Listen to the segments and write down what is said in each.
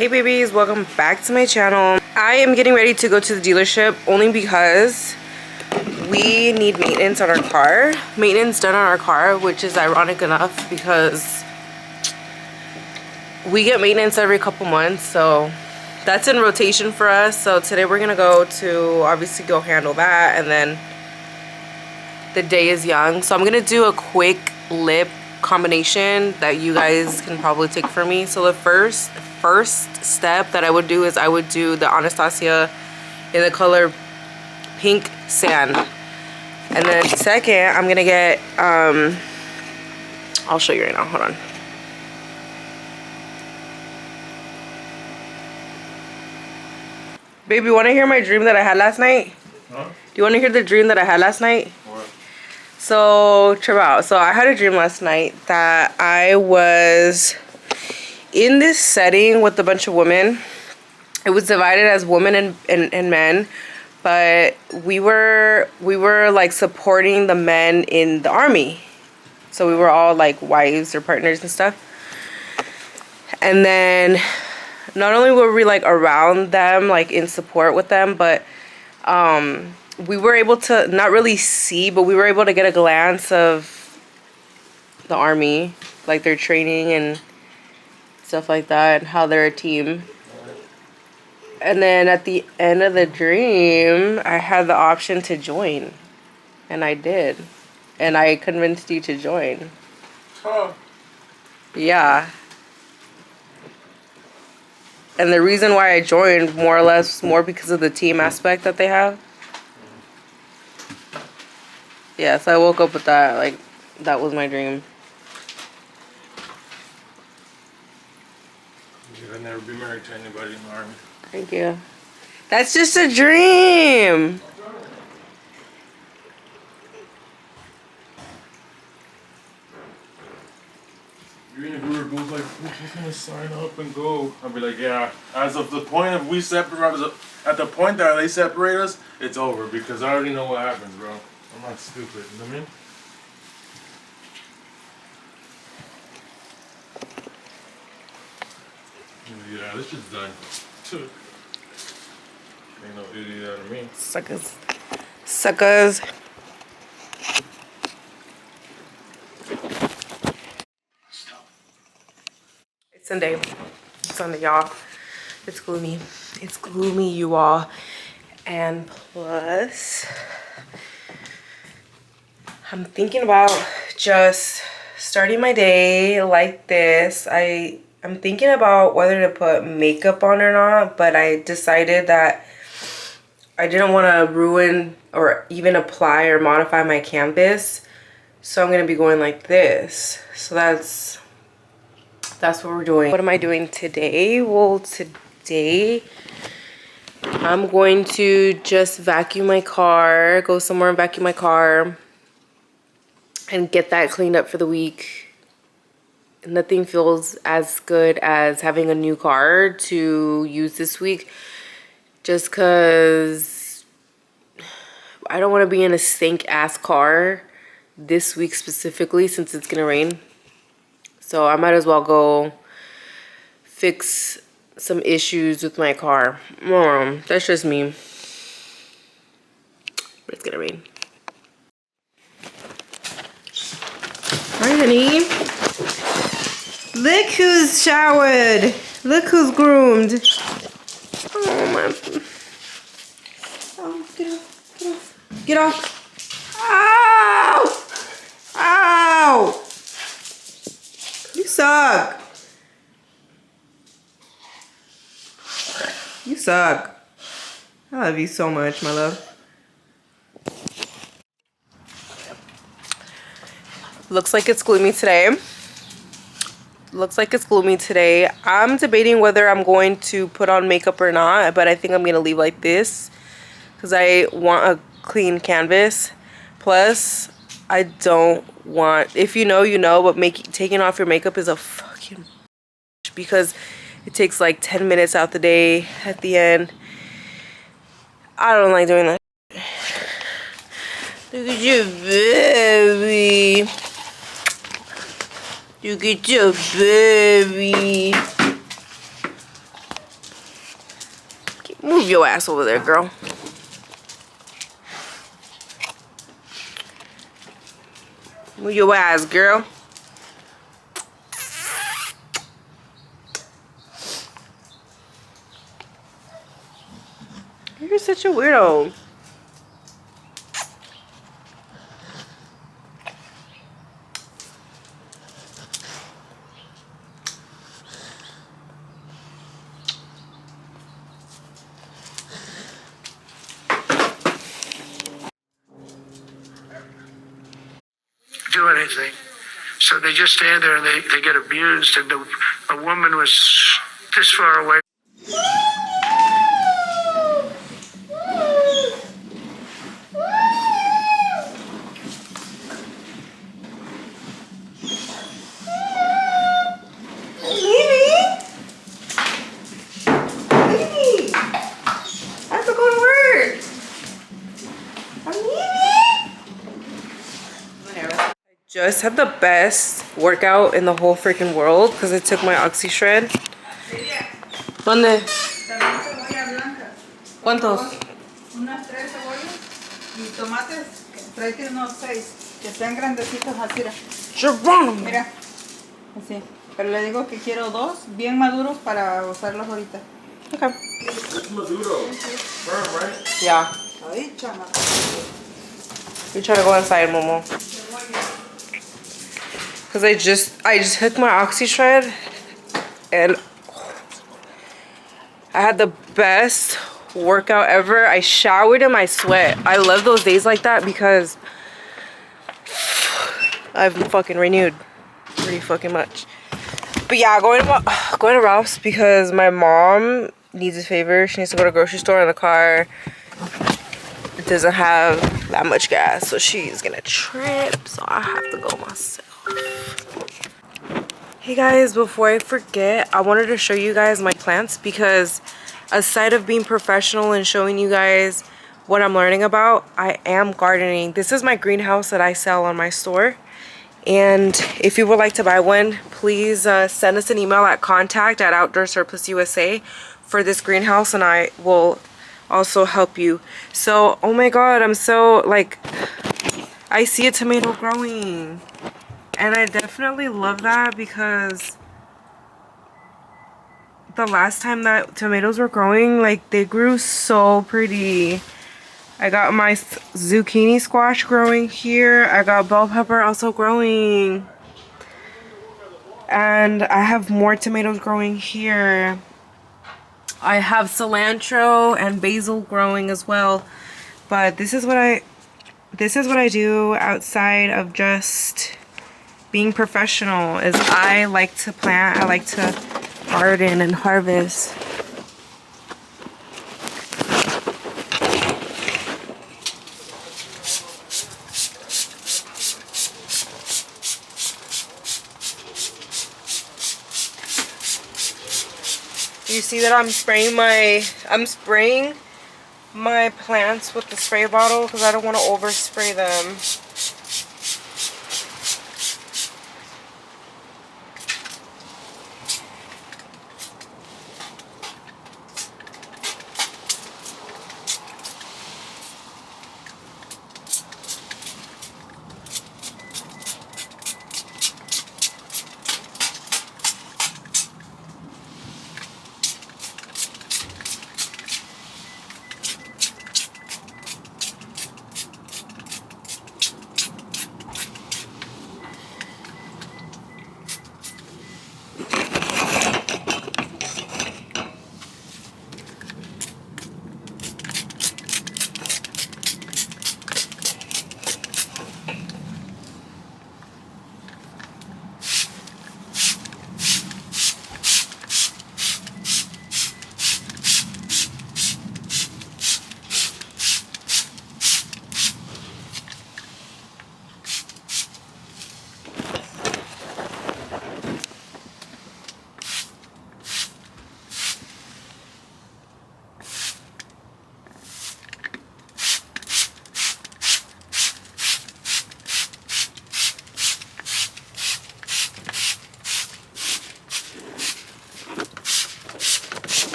Hey babies, welcome back to my channel. I am getting ready to go to the dealership only because we need maintenance on our car. Maintenance done on our car, which is ironic enough because we get maintenance every couple months, so that's in rotation for us. So today we're gonna go to obviously go handle that, and then the day is young. So I'm gonna do a quick lip combination that you guys can probably take for me. So the first step that I would do is I would do the Anastasia in the color Pink Sand, and then second I'm gonna get I'll show you right now, hold on. Baby, you want to hear my dream that I had last night? Huh? Do you want to hear the dream that I had last night? What? So trip out. So I had a dream last night that I was in this setting with a bunch of women. It was divided as women and men, but we were like supporting the men in the army. So we were all like wives or partners and stuff. And then not only were we like around them, like in support with them, but we were able to not really see, but we were able to get a glance of the army, like their training and stuff like that, and how they're a team. And then at the end of the dream, I had the option to join, and I did, and I convinced you to join. Oh. Yeah. And the reason why I joined, more or less, more because of the team aspect that they have. Yeah, so I woke up with that, like, that was my dream. I'd never be married to anybody in the army. Thank you. That's just a dream. Even if we were both like, we're just gonna sign up and go, I'd be like, yeah. As of the point of we separate, at the point that they separate us, it's over because I already know what happens, bro. I'm not stupid, you know what I mean? Yeah, this shit's done. Ain't no idiot out of me. Suckers. Suckers. It's Sunday. It's Sunday, y'all. It's gloomy. It's gloomy, you all. And plus, I'm thinking about just starting my day like this. I'm thinking about whether to put makeup on or not, but I decided that I didn't want to ruin or even apply or modify my canvas. So I'm going to be going like this. So that's what we're doing. What am I doing today? Well, today I'm going to just vacuum my car, go somewhere and vacuum my car and get that cleaned up for the week. Nothing feels as good as having a new car to use this week, just because I don't want to be in a stink ass car this week specifically since it's gonna rain. So I might as well go fix some issues with my car. That's just me, but it's gonna rain. Hi, honey. Look who's showered. Look who's groomed. Oh, my. Oh, get off. Get off. Ow! Ow! You suck. You suck. I love you so much, my love. Looks like it's gloomy today. Looks like it's gloomy today. I'm debating whether I'm going to put on makeup or not, but I think I'm gonna leave like this because I want a clean canvas. Plus, I don't want, if you know, you know, but taking off your makeup is a fucking because it takes like 10 minutes out the day at the end. I don't like doing that. Look at you, baby. You get your baby. your ass over there, girl. Move your ass, girl. You're such a weirdo. Do anything. So they just stand there and they get abused. And a woman was this far away. Just had the best workout in the whole freaking world because I took my oxy shred. ¿Dónde? ¿Cuántos? Unas 3 cebollas y tomates, tráete unos 6, que sean grandecitos así. Geronimo. Mira, así. Pero le digo que quiero 2 bien maduros para usarlos ahorita. Okay. It's Maduro. Firm, right? Yeah. Ay, chama. We try to go inside, Momo. Cause I just took my oxy shred and I had the best workout ever. I showered in my sweat. I love those days like that because I've fucking renewed pretty fucking much. But yeah, going to Ralph's because my mom needs a favor. She needs to go to the grocery store in the car. It doesn't have that much gas, so she's gonna trip, so I have to go myself. Hey guys, before I forget, I wanted to show you guys my plants because aside of being professional and showing you guys what I'm learning about, I am gardening. This is my greenhouse that I sell on my store. And if you would like to buy one, please send us an email at contact@outdoorsurplususa for this greenhouse and I will also help you. So, oh my god, I'm so like, I see a tomato growing. And I definitely love that because the last time that tomatoes were growing, like they grew so pretty. I got my zucchini squash growing here. I got bell pepper also growing. And I have more tomatoes growing here. I have cilantro and basil growing as well. But this is what I do outside of just being professional. Is I like to plant, I like to garden and harvest. You see that I'm spraying my plants with the spray bottle because I don't want to overspray them.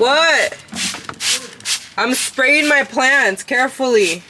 What? I'm spraying my plants carefully.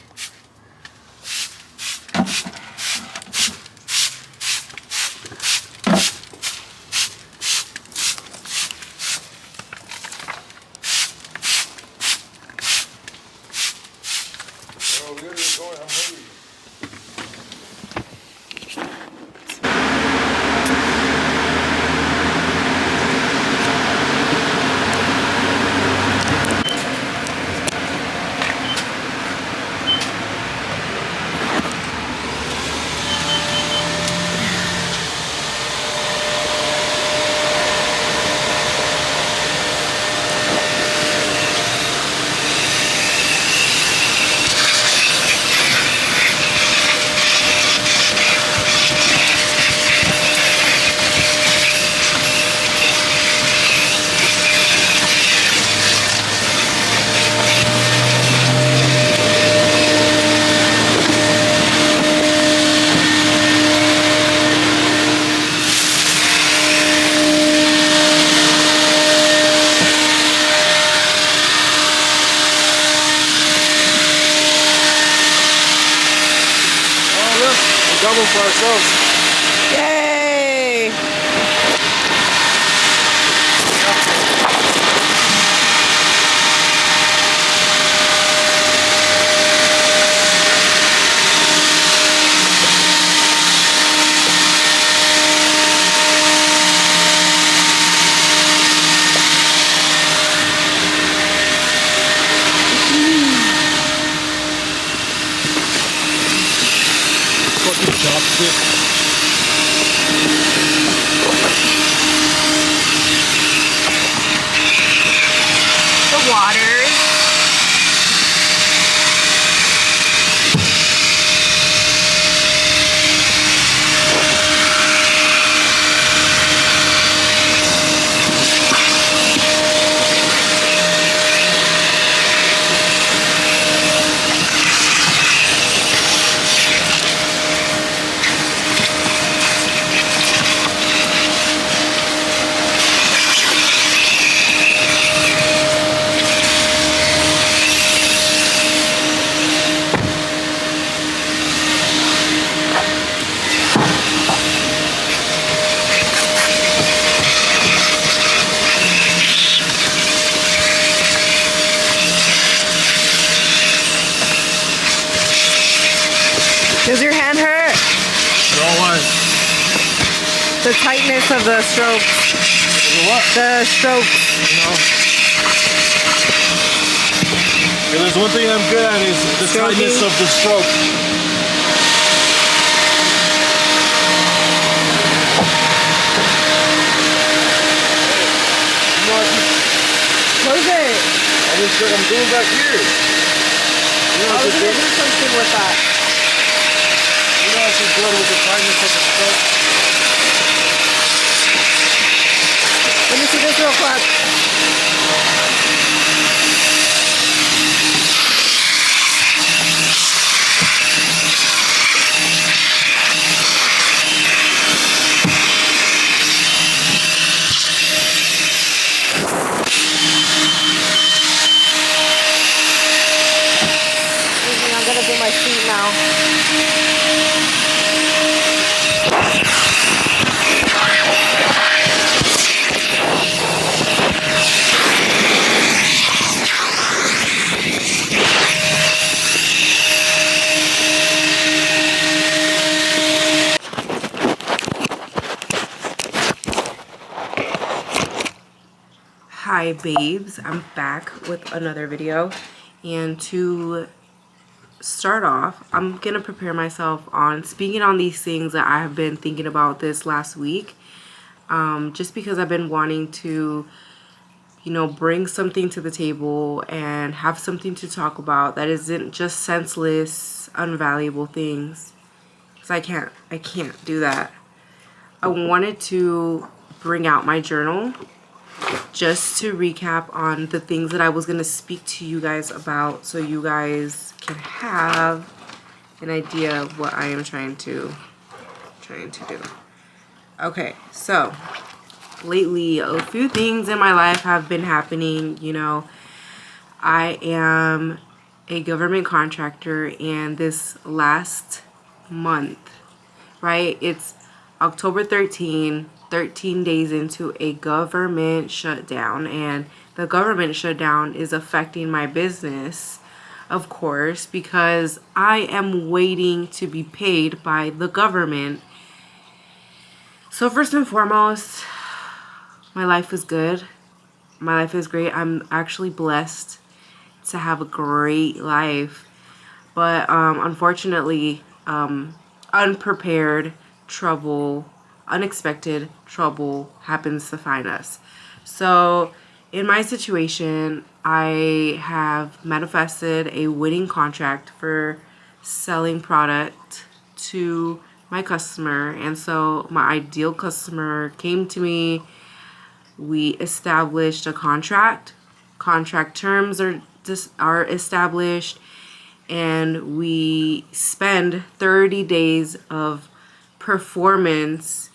Double for ourselves. Yay! Fucking chopstick. The water. Does your hand hurt? No one. The tightness of the strokes. What? The strokes. No. If there's one thing I'm good at is the Stroking. tightness of the stroke. Close it. I'm doing back here. You know, I was it's gonna good. do something with that. You know, it's good with the tightness of the stroke. Let me see this real quick. I'm gonna do my feet now. Hi babes, I'm back with another video, and to start off, I'm gonna prepare myself on speaking on these things that I have been thinking about this last week, just because I've been wanting to, you know, bring something to the table and have something to talk about that isn't just senseless, unvaluable things, because I can't do that. I wanted to bring out my journal just to recap on the things that I was going to speak to you guys about, so you guys can have an idea of what I am trying to do. Okay, so lately, a few things in my life have been happening. You know, I am a government contractor, and this last month, right, it's October 13 days into a government shutdown, and the government shutdown is affecting my business, of course, because I am waiting to be paid by the government. So first and foremost, my life is good. My life is great. I'm actually blessed to have a great life. But unfortunately, unprepared trouble, unexpected trouble happens to find us. So in my situation, I have manifested a winning contract for selling product to my customer. And so my ideal customer came to me. We established a contract. Contract terms are established, and we spend 30 days of performance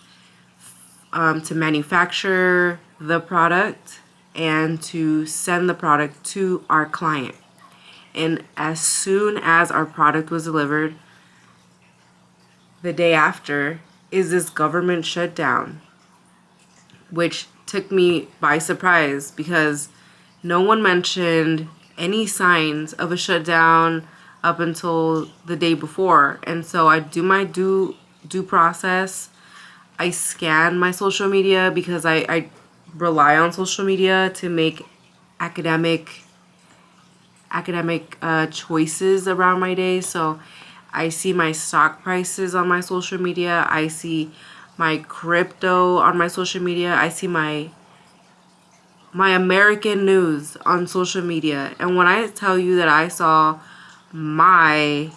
to manufacture the product and to send the product to our client. And as soon as our product was delivered, the day after is this government shutdown, which took me by surprise because no one mentioned any signs of a shutdown up until the day before. And so I do my due process. I scan my social media because I rely on social media to make academic choices around my day. So I see my stock prices on my social media. I see my crypto on my social media. I see my American news on social media. And when I tell you that I saw my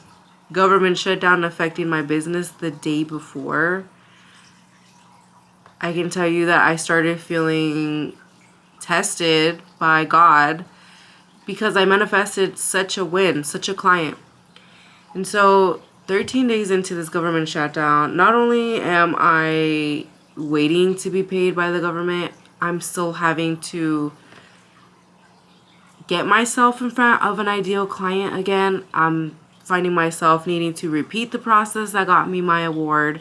government shutdown affecting my business the day before, I can tell you that I started feeling tested by God because I manifested such a win, such a client. And so 13 days into this government shutdown, not only am I waiting to be paid by the government, I'm still having to get myself in front of an ideal client again. I'm finding myself needing to repeat the process that got me my award.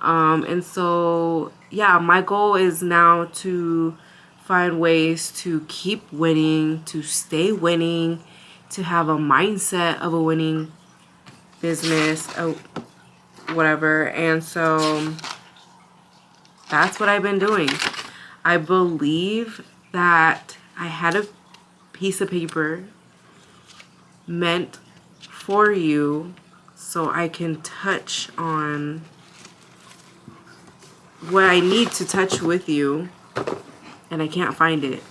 And so, yeah, my goal is now to find ways to keep winning, to stay winning, to have a mindset of a winning business, whatever. And so that's what I've been doing. I believe that I had a piece of paper meant for you so I can touch on what I need to touch with you, and I can't find it.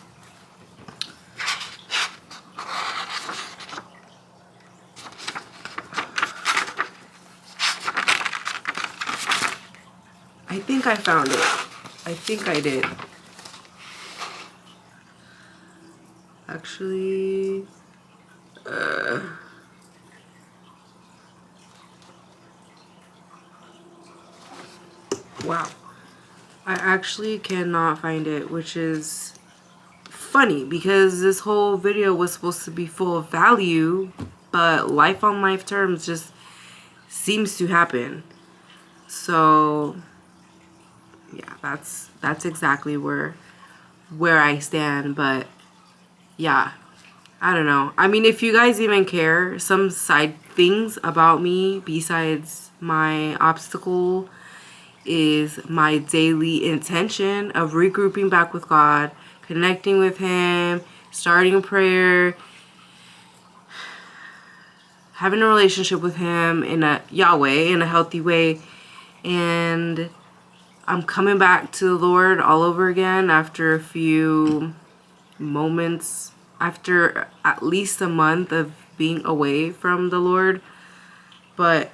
I think I found it. I think I did. Actually, wow. I actually cannot find it, which is funny because this whole video was supposed to be full of value, but life on life terms just seems to happen. So yeah, that's exactly where I stand. But yeah, I don't know. I mean, if you guys even care, some side things about me besides my obstacle is my daily intention of regrouping back with God, connecting with Him, starting prayer, having a relationship with Him in a Yahweh, in a healthy way. And I'm coming back to the Lord all over again after a few moments, after at least a month of being away from the Lord. But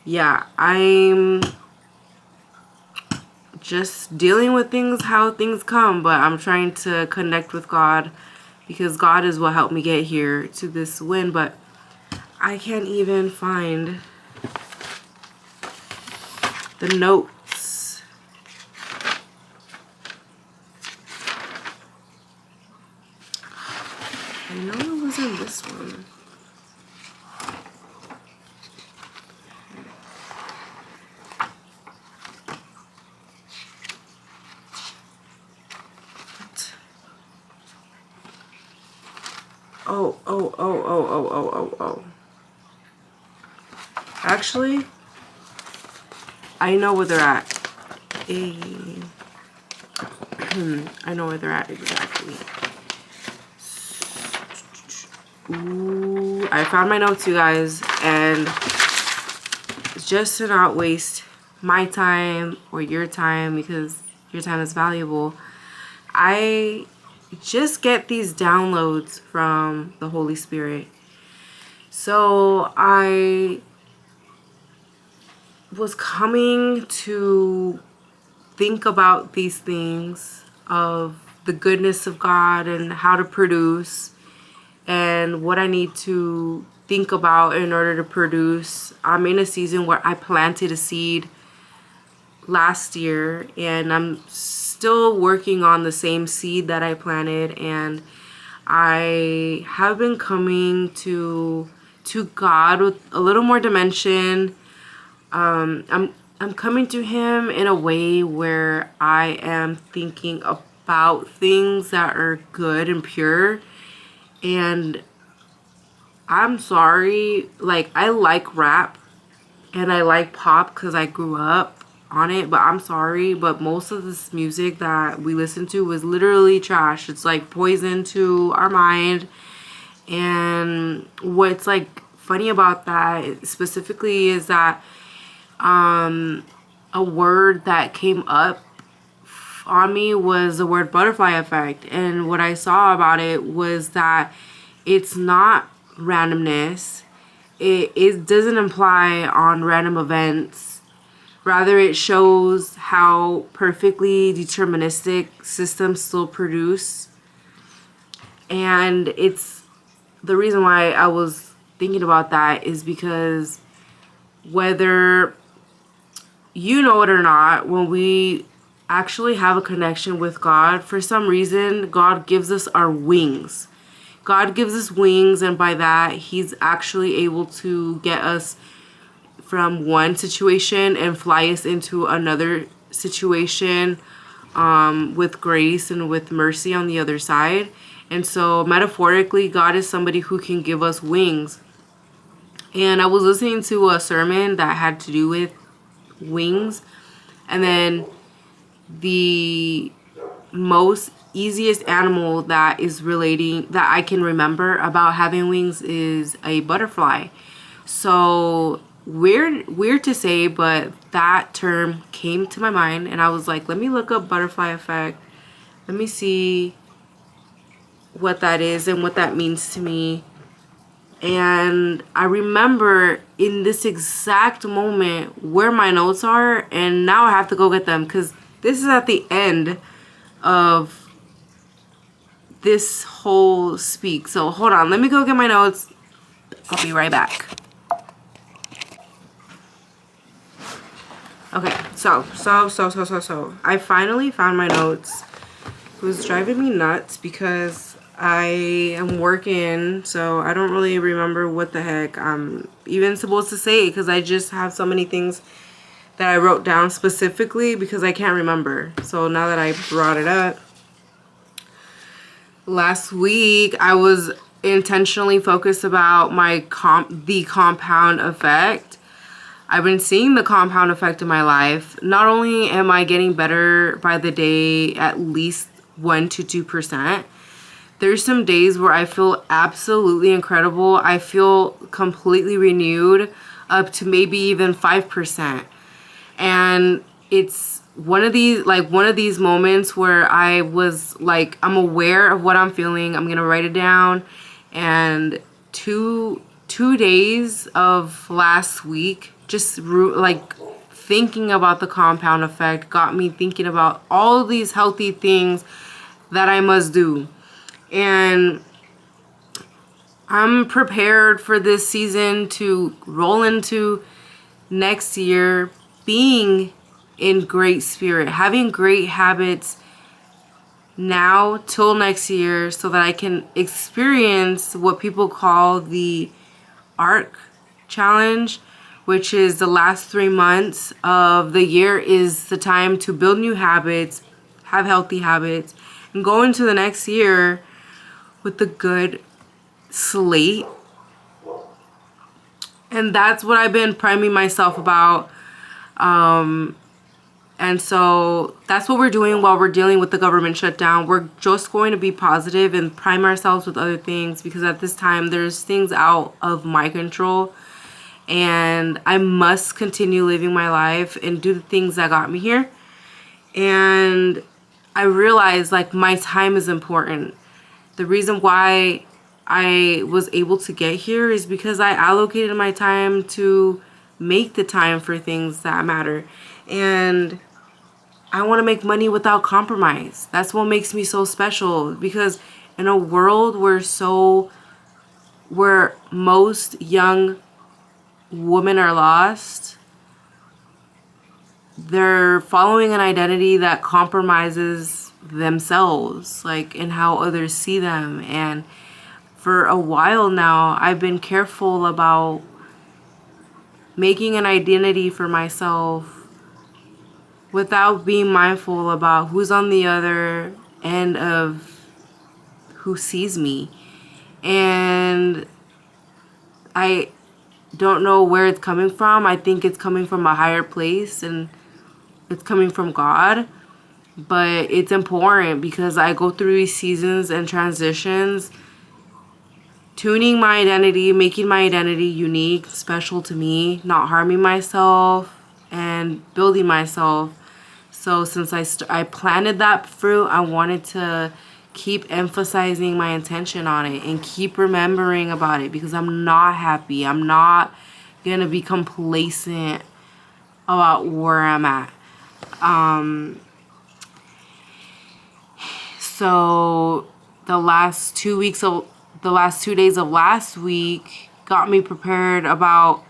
yeah, I'm just dealing with things how things come, but I'm trying to connect with God because God is what helped me get here to this win. But I can't even find the notes. I know it wasn't this one. Oh. Actually, I know where they're at. I know where they're at exactly. Ooh, I found my notes, you guys, and just to not waste my time or your time, because your time is valuable, I just get these downloads from the Holy Spirit. So I was coming to think about these things of the goodness of God and how to produce and what I need to think about in order to produce. I'm in a season where I planted a seed last year and I'm still working on the same seed that I planted, and I have been coming to God with a little more dimension. I'm coming to him in a way where I am thinking about things that are good and pure. And I'm sorry, like, I like rap and I like pop because I grew up on it, but I'm sorry, but most of this music that we listen to was literally trash. It's like poison to our mind. And what's like funny about that specifically is that a word that came up on me was the word butterfly effect. And what I saw about it was that it's not randomness. It doesn't imply on random events. Rather, it shows how perfectly deterministic systems still produce. And it's the reason why I was thinking about that is because whether you know it or not, when we actually have a connection with God, for some reason, God gives us our wings. God gives us wings, and by that, he's actually able to get us from one situation and fly us into another situation with grace and with mercy on the other side. And so, metaphorically, God is somebody who can give us wings. And I was listening to a sermon that had to do with wings, and then the most easiest animal that is relating that I can remember about having wings is a butterfly. So weird to say, but that term came to my mind and I was like, let me look up butterfly effect. Let me see what that is and what that means to me. And I remember in this exact moment where my notes are, and now I have to go get them because this is at the end of this whole speak. So hold on, let me go get my notes. I'll be right back. Okay, so I finally found my notes. It was driving me nuts because I am working, so I don't really remember what the heck I'm even supposed to say because I just have so many things that I wrote down specifically because I can't remember. So now that I brought it up, last week I was intentionally focused about the compound effect. I've been seeing the compound effect in my life. Not only am I getting better by the day, at least 1 to 2%, there's some days where I feel absolutely incredible. I feel completely renewed up to maybe even 5%. And it's one of these moments where I was like, I'm aware of what I'm feeling. I'm going to write it down. And two days of last week, just like thinking about the compound effect got me thinking about all of these healthy things that I must do. And I'm prepared for this season to roll into next year being in great spirit, having great habits, now till next year so that I can experience what people call the ARC challenge, which is the last 3 months of the year is the time to build new habits, have healthy habits, and go into the next year with a good slate. And that's what I've been priming myself about. And so that's what we're doing while we're dealing with the government shutdown. We're just going to be positive and prime ourselves with other things, because at this time there's things out of my control. And I must continue living my life and do the things that got me here. And I realized like my time is important. The reason why I was able to get here is because I allocated my time to make the time for things that matter. And I want to make money without compromise. That's what makes me so special, because in a world where most young women are lost, they're following an identity that compromises themselves, like in how others see them. And for a while now, I've been careful about making an identity for myself without being mindful about who's on the other end of who sees me. And I don't know where it's coming from. I think it's coming from a higher place and it's coming from God. But it's important because I go through these seasons and transitions, tuning my identity, making my identity unique, special to me, not harming myself, and building myself. So since I planted that fruit, I wanted to keep emphasizing my intention on it and keep remembering about it, because I'm not happy. I'm not going to be complacent about where I'm at. So the last 2 days of last week got me prepared about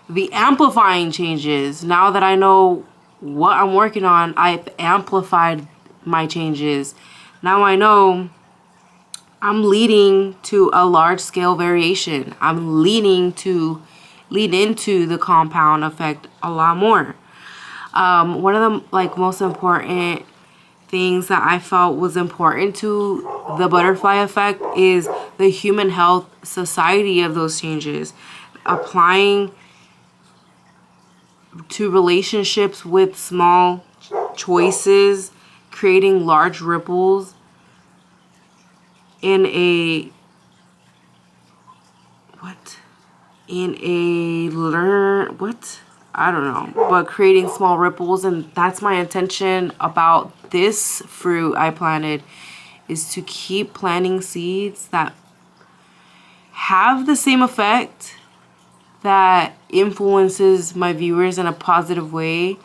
the amplifying changes. Now that I know what I'm working on, I've amplified my changes. Now I know I'm leading to a large scale variation. I'm leading to lead into the compound effect a lot more. One of the most important things that I felt was important to the butterfly effect is the human health society of those changes, applying to relationships with small choices, creating large ripples in a I don't know, but creating small ripples. And that's my intention about this fruit I planted, is to keep planting seeds that have the same effect, that influences my viewers in a positive way,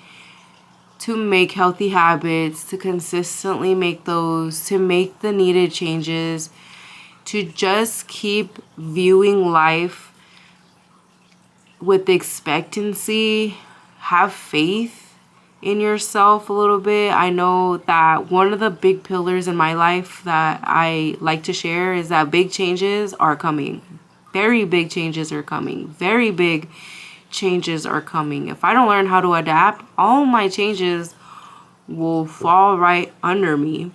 to make healthy habits, to consistently make those, to make the needed changes, to just keep viewing life with expectancy, have faith in yourself a little bit. I know that one of the big pillars in my life that I like to share is that big changes are coming. Very big changes are coming. Very big changes are coming. If I don't learn how to adapt, all my changes will fall right under me.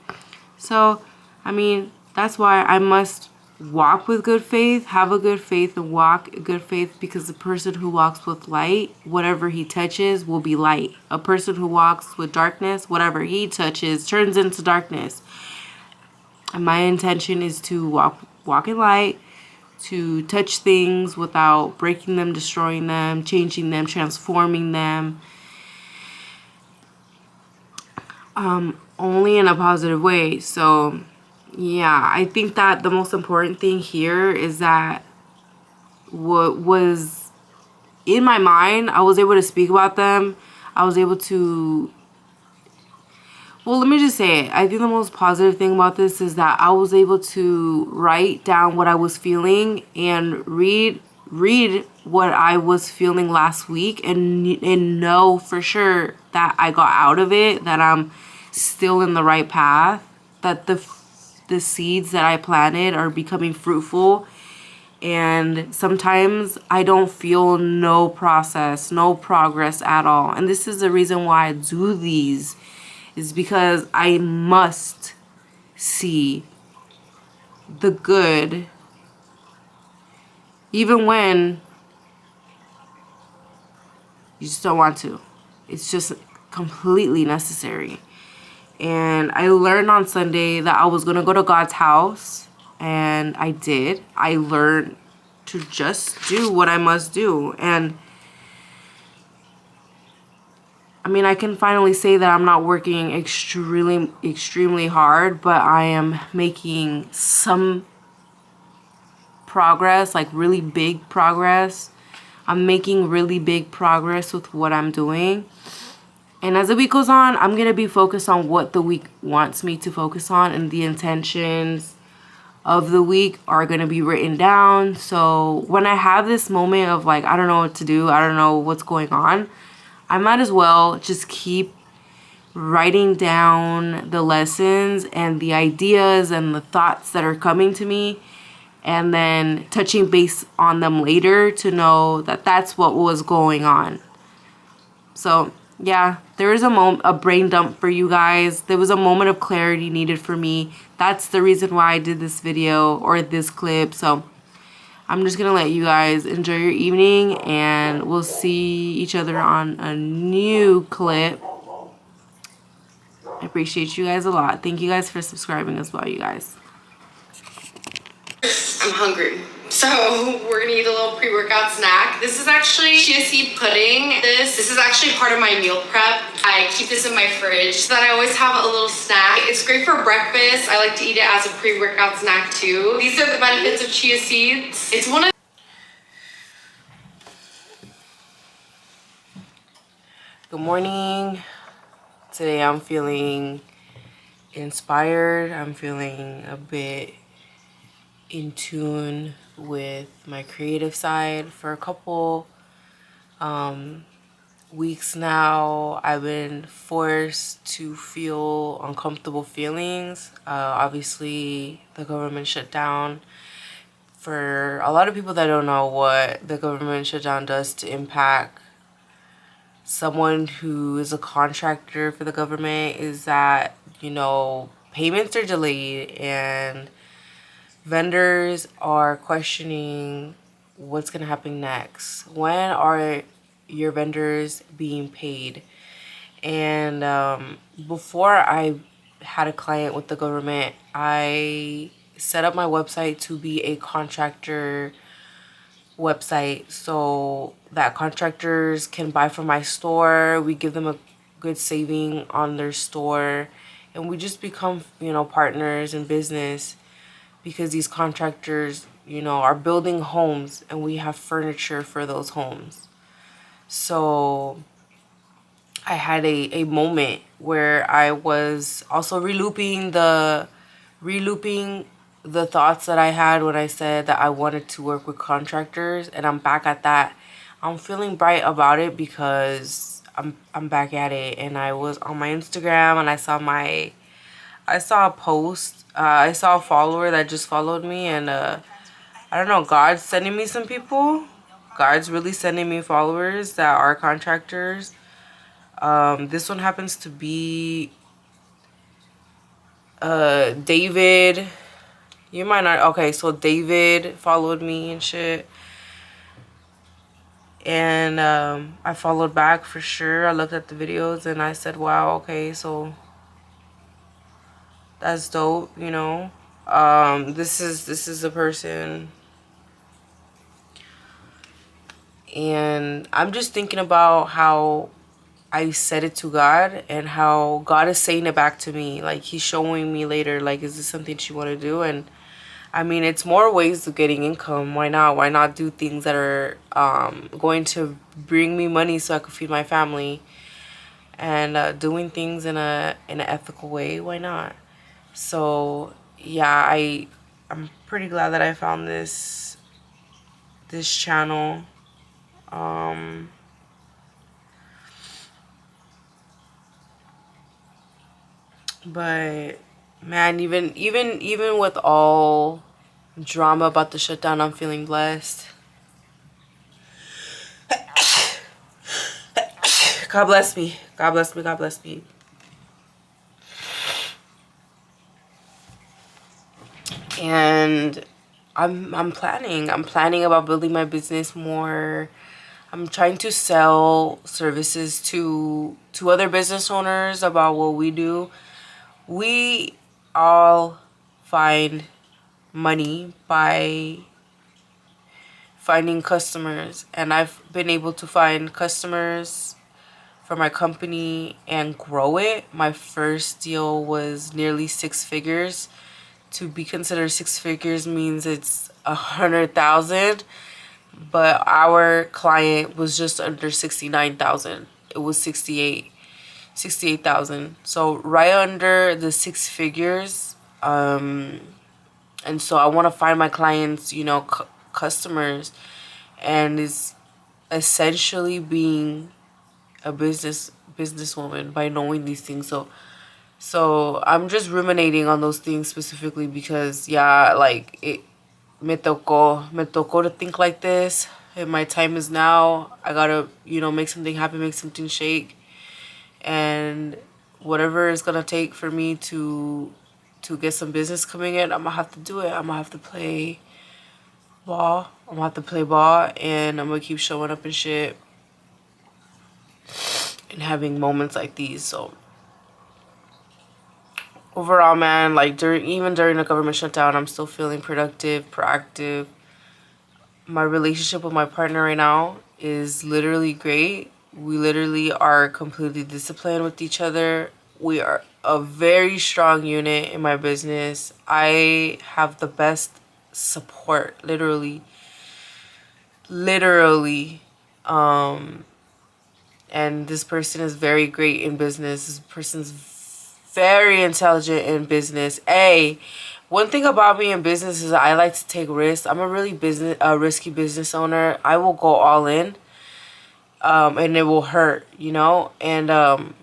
So, I mean, that's why I must walk with good faith, have a good faith, and walk good faith, because the person who walks with light, whatever he touches will be light. A person who walks with darkness, whatever he touches turns into darkness. And my intention is to walk in light, to touch things without breaking them, destroying them, changing them, transforming them, only in a positive way. So yeah, I think that the most important thing here is that what was in my mind, I was able to speak about them. I was able to, well, let me just say it. I think the most positive thing about this is that I was able to write down what I was feeling and read what I was feeling last week, and know for sure that I got out of it, that I'm still in the right path, that the seeds that I planted are becoming fruitful. And sometimes I don't feel no process, no progress at all. And this is the reason why I do these, is because I must see the good even when you just don't want to. It's just completely necessary. And I learned on Sunday that I was going to go to God's house, and I did. I learned to just do what I must do. And I mean, I can finally say that I'm not working extremely hard, but I am making some progress, like really big progress. I'm making really big progress with what I'm doing. And as the week goes on, I'm going to be focused on what the week wants me to focus on, and the intentions of the week are going to be written down. So when I have this moment of like, I don't know what to do, I don't know what's going on, I might as well just keep writing down the lessons and the ideas and the thoughts that are coming to me, and then touching base on them later to know that that's what was going on. So yeah, there was a brain dump for you guys. There was a moment of clarity needed for me. That's the reason why I did this video or this clip. So I'm just gonna let you guys enjoy your evening, and we'll see each other on a new clip. I appreciate you guys a lot. Thank you guys for subscribing as well, you guys. I'm hungry. So we're gonna eat a little pre-workout snack. This is actually chia seed pudding. This is actually part of my meal prep. I keep this in my fridge so that I always have a little snack. It's great for breakfast. I like to eat it as a pre-workout snack too. These are the benefits of chia seeds. It's one of... Good morning. Today I'm feeling inspired. I'm feeling a bit in tune with my creative side. For a couple weeks now, I've been forced to feel uncomfortable feelings. Obviously, the government shutdown. For a lot of people that don't know what the government shutdown does to impact someone who is a contractor for the government, is that, you know, payments are delayed and vendors are questioning what's going to happen next. When are your vendors being paid? And before I had a client with the government, I set up my website to be a contractor website so that contractors can buy from my store. We give them a good saving on their store, and we just become, you know, partners in business, because these contractors, you know, are building homes and we have furniture for those homes. So I had a moment where I was also relooping the thoughts that I had when I said that I wanted to work with contractors, and I'm back at that. I'm feeling bright about it because I'm back at it. And I was on my Instagram and I saw a post. I saw a follower that just followed me, and I don't know, God's sending me some people. God's really sending me followers that are contractors. This one happens to be David. You might not. Okay, so David followed me and shit. And I followed back for sure. I looked at the videos and I said, wow, okay, so that's dope, you know. This is a person, and I'm just thinking about how I said it to God and how God is saying it back to me. Like, he's showing me later, like, is this something you want to do? And I mean, it's more ways of getting income. Why not? Why not do things that are going to bring me money so I can feed my family, and doing things in an ethical way? Why not? So yeah, I'm pretty glad that I found this channel. But Man, even with all drama about the shutdown, I'm feeling blessed. God bless me. God bless me. God bless me. And I'm planning. I'm planning about building my business more. I'm trying to sell services to other business owners about what we do. We all find money by finding customers, and I've been able to find customers for my company and grow it. My first deal was nearly 6 figures. To be considered 6 figures means it's 100,000, but our client was just under 69,000. It was 68,000. So right under the 6 figures. And so I want to find my clients, customers, and it's essentially being a businesswoman by knowing these things. So I'm just ruminating on those things specifically because, yeah, like me tocó to think like this, and my time is now. I gotta, make something happen, make something shake, and whatever it's gonna take for me to get some business coming in, I'm gonna have to do it. I'm gonna have to play ball. I'm gonna have to play ball, and I'm gonna keep showing up and shit and having moments like these. So overall, man, like during the government shutdown, I'm still feeling productive, proactive. My relationship with my partner right now is literally great. We literally are completely disciplined with each other. We are a very strong unit in my business. I have the best support, literally. And this person is very great in business. This person's very intelligent in business. One thing about me in business is I like to take risks. I'm a really risky business owner. I will go all in, and it will hurt, And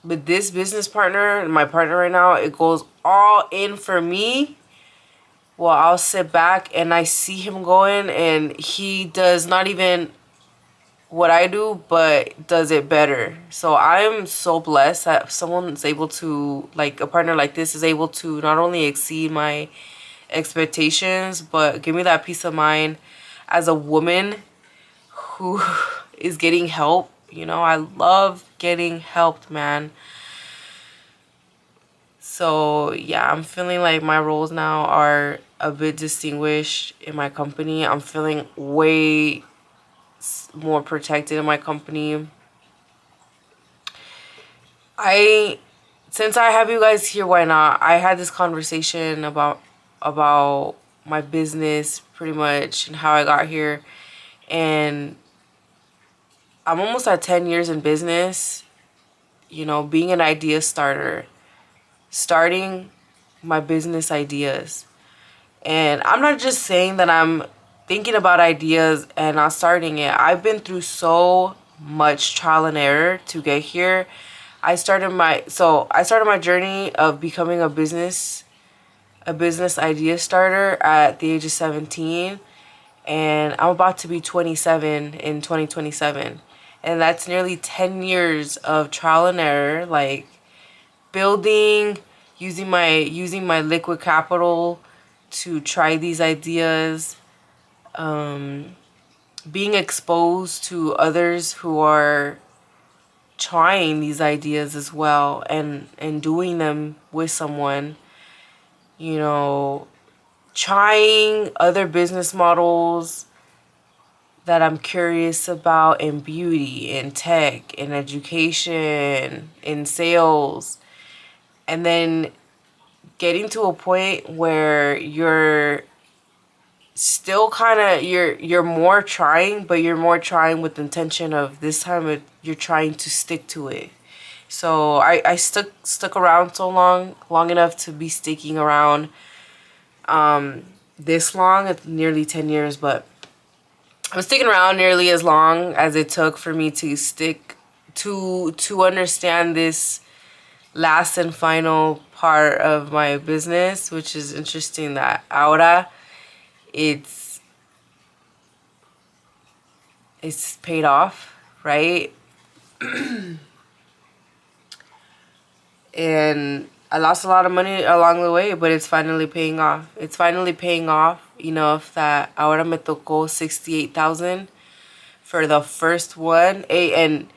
with this business partner, my partner right now, it goes all in for me. Well, I'll sit back and I see him going, and he does not even what I do, but does it better. So I'm so blessed that someone's able to, like, a partner like this is able to not only exceed my expectations, but give me that peace of mind as a woman who is getting help. I love getting helped, man. So yeah, I'm feeling like my roles now are a bit distinguished in my company. I'm feeling way more protected in my company. Since I have you guys here, why not? I had this conversation about my business pretty much and how I got here, and I'm almost at 10 years in business, being an idea starter, starting my business ideas. And I'm not just saying that I'm thinking about ideas and not starting it. I've been through so much trial and error to get here. I started my journey of becoming a business idea starter at the age of 17, and I'm about to be 27 in 2027. And that's nearly 10 years of trial and error, like building, using my liquid capital to try these ideas, being exposed to others who are trying these ideas as well, and doing them with someone, trying other business models that I'm curious about in beauty, in tech, in education, in sales, and then getting to a point where you're still kind of you're more trying, but you're more trying with the intention of this time you're trying to stick to it. So I stuck around so long enough to be sticking around this long. It's nearly 10 years, but I'm sticking around nearly as long as it took for me to stick to understand this last and final part of my business, which is interesting that ahora it's paid off, right? And I lost a lot of money along the way, but it's finally paying off. It's finally paying off enough that ahora me tocó 68,000 for the first one. And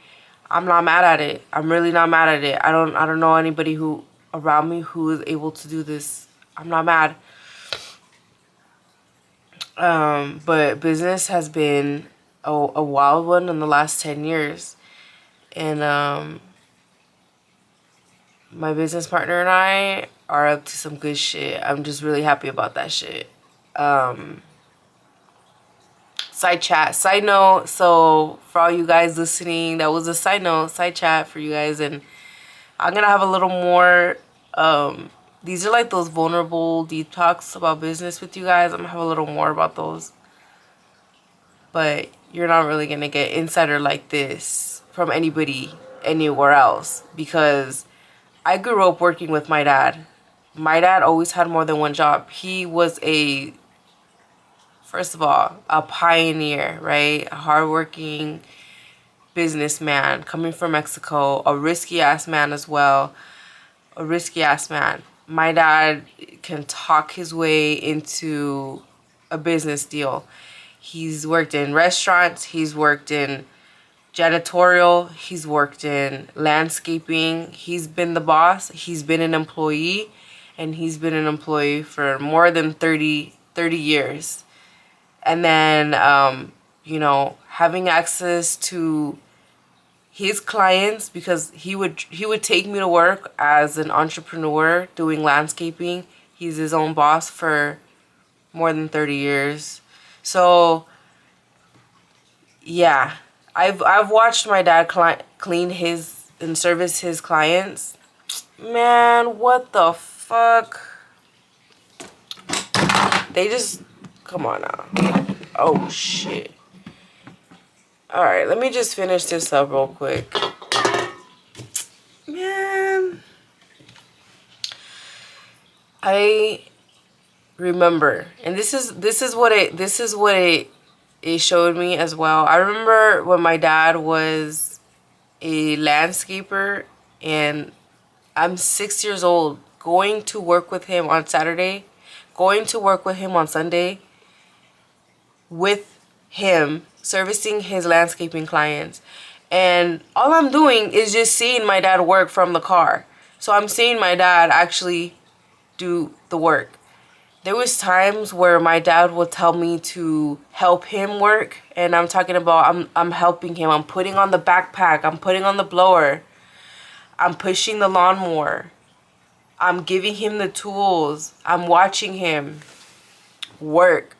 I'm not mad at it. I'm really not mad at it. I don't know anybody who around me who is able to do this. I'm not mad. But business has been a wild one in the last 10 years. And my business partner and I are up to some good shit. I'm just really happy about that shit. Side note, so for all you guys listening, that was a side chat for you guys, and I'm gonna have a little more, these are like those vulnerable deep talks about business with you guys. I'm gonna have a little more about those, but you're not really gonna get insider like this from anybody anywhere else, because I grew up working with my dad. My dad always had more than one job. He was first of all, a pioneer, right? A hardworking businessman coming from Mexico, a risky ass man as well. A risky ass man. My dad can talk his way into a business deal. He's worked in restaurants, he's worked in janitorial, he's worked in landscaping, he's been the boss, he's been an employee, and he's been an employee for more than 30 years. And then, you know, having access to his clients, because he would take me to work as an entrepreneur doing landscaping. He's his own boss for more than 30 years. So, yeah, I've watched my dad clean his and service his clients. Man, what the fuck? They just... Come on now. Oh, shit. Alright, let me just finish this up real quick. Man. I remember, and this is what it showed me as well. I remember when my dad was a landscaper, and I'm 6 years old, going to work with him on Saturday, going to work with him on Sunday, with him servicing his landscaping clients. And all I'm doing is just seeing my dad work from the car. So I'm seeing my dad actually do the work. There was times where my dad would tell me to help him work, and I'm talking about I'm helping him. I'm putting on the backpack, I'm putting on the blower, I'm pushing the lawnmower, I'm giving him the tools, I'm watching him work.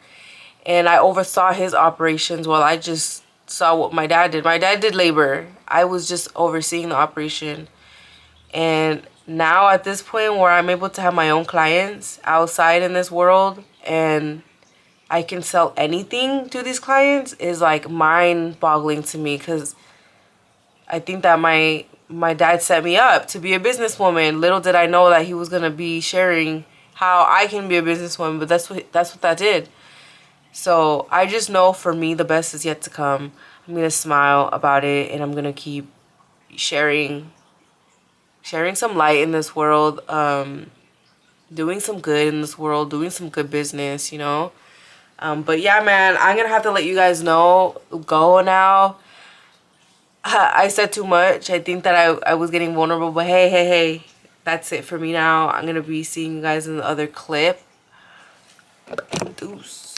And I oversaw his operations while I just saw what my dad did. My dad did labor. I was just overseeing the operation. And now at this point where I'm able to have my own clients outside in this world, and I can sell anything to these clients, is like mind-boggling to me, because I think that my dad set me up to be a businesswoman. Little did I know that he was going to be sharing how I can be a businesswoman, but that's what that did. So I just know for me the best is yet to come. I'm going to smile about it, and I'm going to keep sharing some light in this world, doing some good in this world, doing some good business, you know. But yeah, man, I'm going to have to let you guys go now. I said too much. I think that I was getting vulnerable, but hey, that's it for me now. I'm going to be seeing you guys in the other clip. Deuce.